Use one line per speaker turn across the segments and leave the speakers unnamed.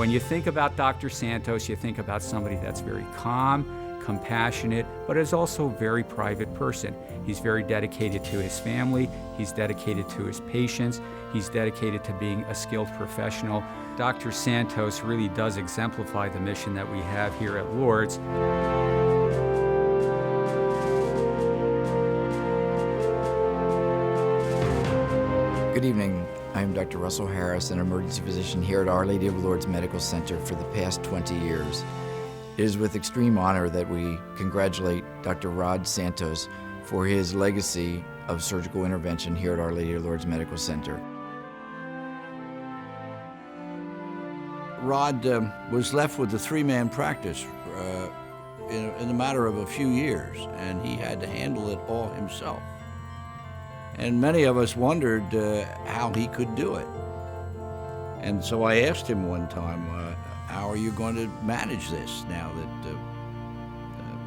when you think about Dr. Santos, you think about somebody that's very calm, compassionate, but is also a very private person. He's very dedicated to his family, he's dedicated to his patients, he's dedicated to being a skilled professional. Dr. Santos really does exemplify the mission that we have here at Lourdes.
Good evening. I'm Dr. Russell Harris, an emergency physician here at Our Lady of Lourdes Medical Center for the past 20 years. It is with extreme honor that we congratulate Dr. Rod Santos for his legacy of surgical intervention here at Our Lady of Lourdes Medical Center.
Rod was left with a three-man practice in a matter of a few years, and he had to handle it all himself. And many of us wondered how he could do it. And so I asked him one time, how are you going to manage this now that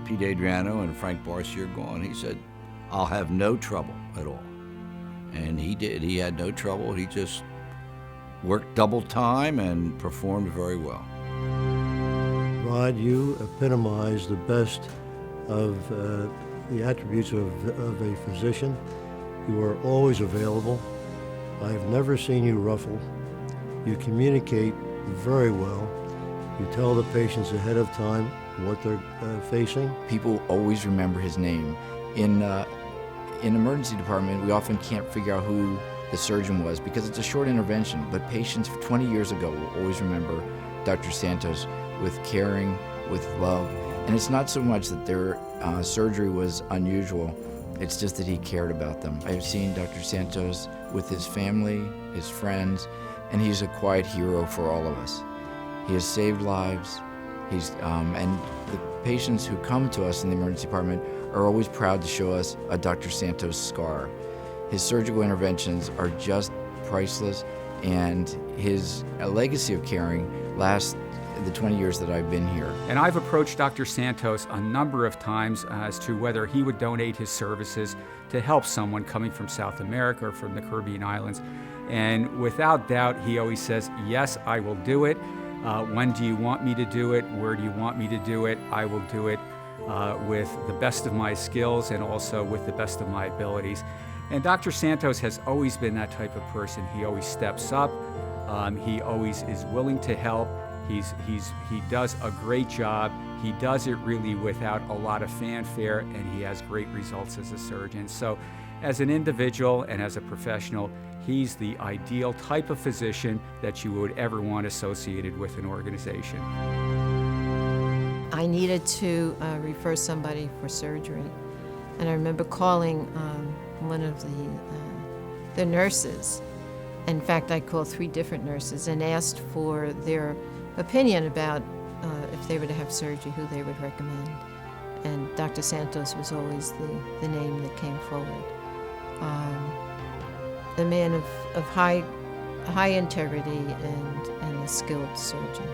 Pete Adriano and Frank Barcy are gone? He said, I'll have no trouble at all. And he did. He had no trouble. He just worked double time and performed very well.
Rod, you epitomize the best of the attributes of a physician. You are always available. I've never seen you ruffle. You communicate very well. You tell the patients ahead of time what they're facing.
People always remember his name. In emergency department, we often can't figure out who the surgeon was because it's a short intervention, but patients 20 years ago will always remember Dr. Santos with caring, with love. And it's not so much that their surgery was unusual, it's just that he cared about them. I've seen Dr. Santos with his family, his friends, and he's a quiet hero for all of us. He has saved lives. And the patients who come to us in the emergency department are always proud to show us a Dr. Santos scar. His surgical interventions are just priceless, and his legacy of caring lasts the 20 years that I've been here.
And I've approached Dr. Santos a number of times as to whether he would donate his services to help someone coming from South America or from the Caribbean islands. And without doubt, he always says, yes, I will do it. When do you want me to do it? Where do you want me to do it? I will do it with the best of my skills and also with the best of my abilities. And Dr. Santos has always been that type of person. He always steps up. He always is willing to help. He does a great job. He does it really without a lot of fanfare, and he has great results as a surgeon. So as an individual and as a professional, he's the ideal type of physician that you would ever want associated with an organization.
I needed to refer somebody for surgery, and I remember calling one of the nurses. In fact, I called 3 different nurses and asked for their opinion about if they were to have surgery, who they would recommend. And Dr. Santos was always the name that came forward. A man of high integrity and a skilled surgeon.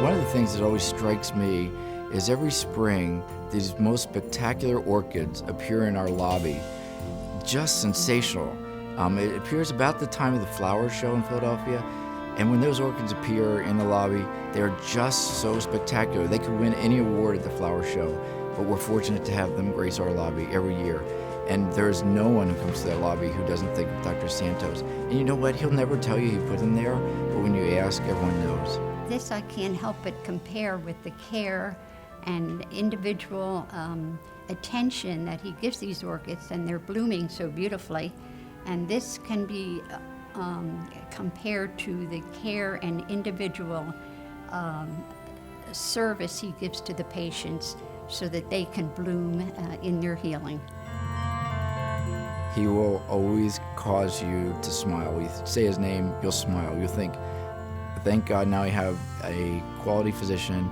One of the things that always strikes me is every spring, these most spectacular orchids appear in our lobby. Just sensational. It appears about the time of the flower show in Philadelphia, and when those orchids appear in the lobby, they're just so spectacular. They could win any award at the flower show, but we're fortunate to have them grace our lobby every year. And there's no one who comes to that lobby who doesn't think of Dr. Santos. And you know what? He'll never tell you he put them there, but when you ask, everyone knows.
This I can't help but compare with the care and individual attention that he gives these orchids, and they're blooming so beautifully. And this can be compared to the care and individual service he gives to the patients so that they can bloom in their healing.
He will always cause you to smile. You say his name, you'll smile. You'll think, thank God now I have a quality physician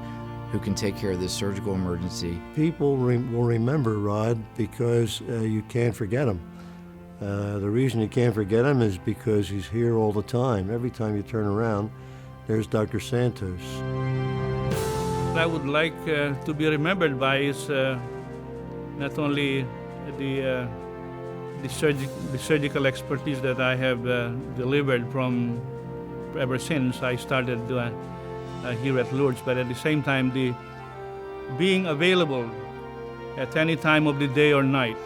who can take care of this surgical emergency.
People will remember Rod because you can't forget him. The reason you can't forget him is because he's here all the time. Every time you turn around, there's Dr. Santos.
I would like to be remembered by is not only the surgical expertise that I have delivered from ever since I started here at Lourdes. But at the same time, the being available at any time of the day or night,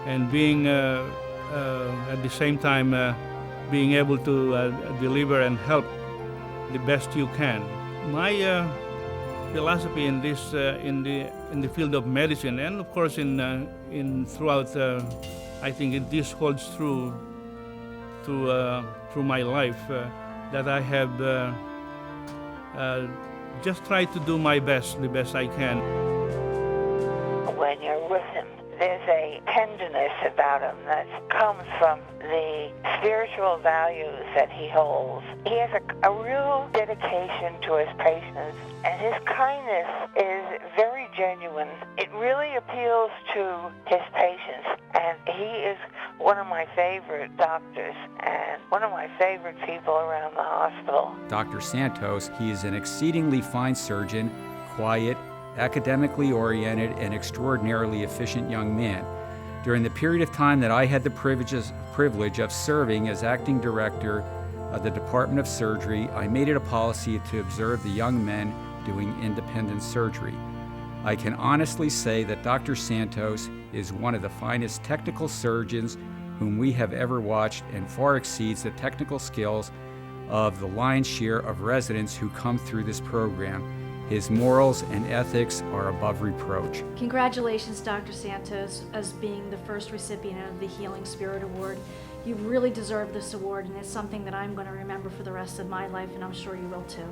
and being at the same time being able to deliver and help the best you can. My philosophy in this in the field of medicine, and of course in throughout, I think this holds true through my life, that I have just tried to do my best, the best I can.
When you're with him, there's a tenderness about him that comes from the spiritual values that he holds. He has a real dedication to his patients, and his kindness is very genuine. It really appeals to his patients, and he is one of my favorite doctors and one of my favorite people around the hospital.
Dr. Santos, he is an exceedingly fine surgeon, quiet, academically oriented, and extraordinarily efficient young man. During the period of time that I had the privilege of serving as acting director of the Department of Surgery, I made it a policy to observe the young men doing independent surgery. I can honestly say that Dr. Santos is one of the finest technical surgeons whom we have ever watched, and far exceeds the technical skills of the lion's share of residents who come through this program. His morals and ethics are above reproach.
Congratulations, Dr. Santos, as being the first recipient of the Healing Spirit Award. You really deserve this award, and it's something that I'm going to remember for the rest of my life, and I'm sure you will too.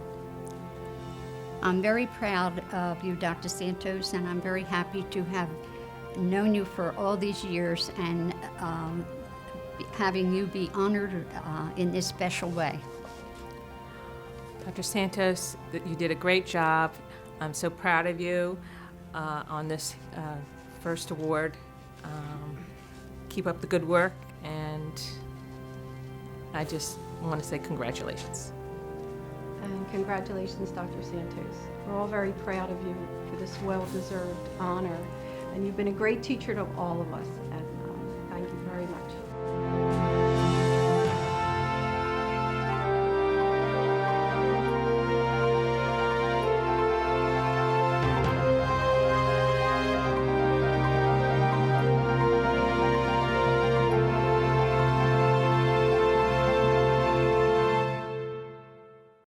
I'm very proud of you, Dr. Santos, and I'm very happy to have known you for all these years and having you be honored in this special way.
Dr. Santos, you did a great job. I'm so proud of you on this first award. Keep up the good work, and I just want to say congratulations.
And congratulations, Dr. Santos. We're all very proud of you for this well-deserved honor, and you've been a great teacher to all of us, and thank you very much.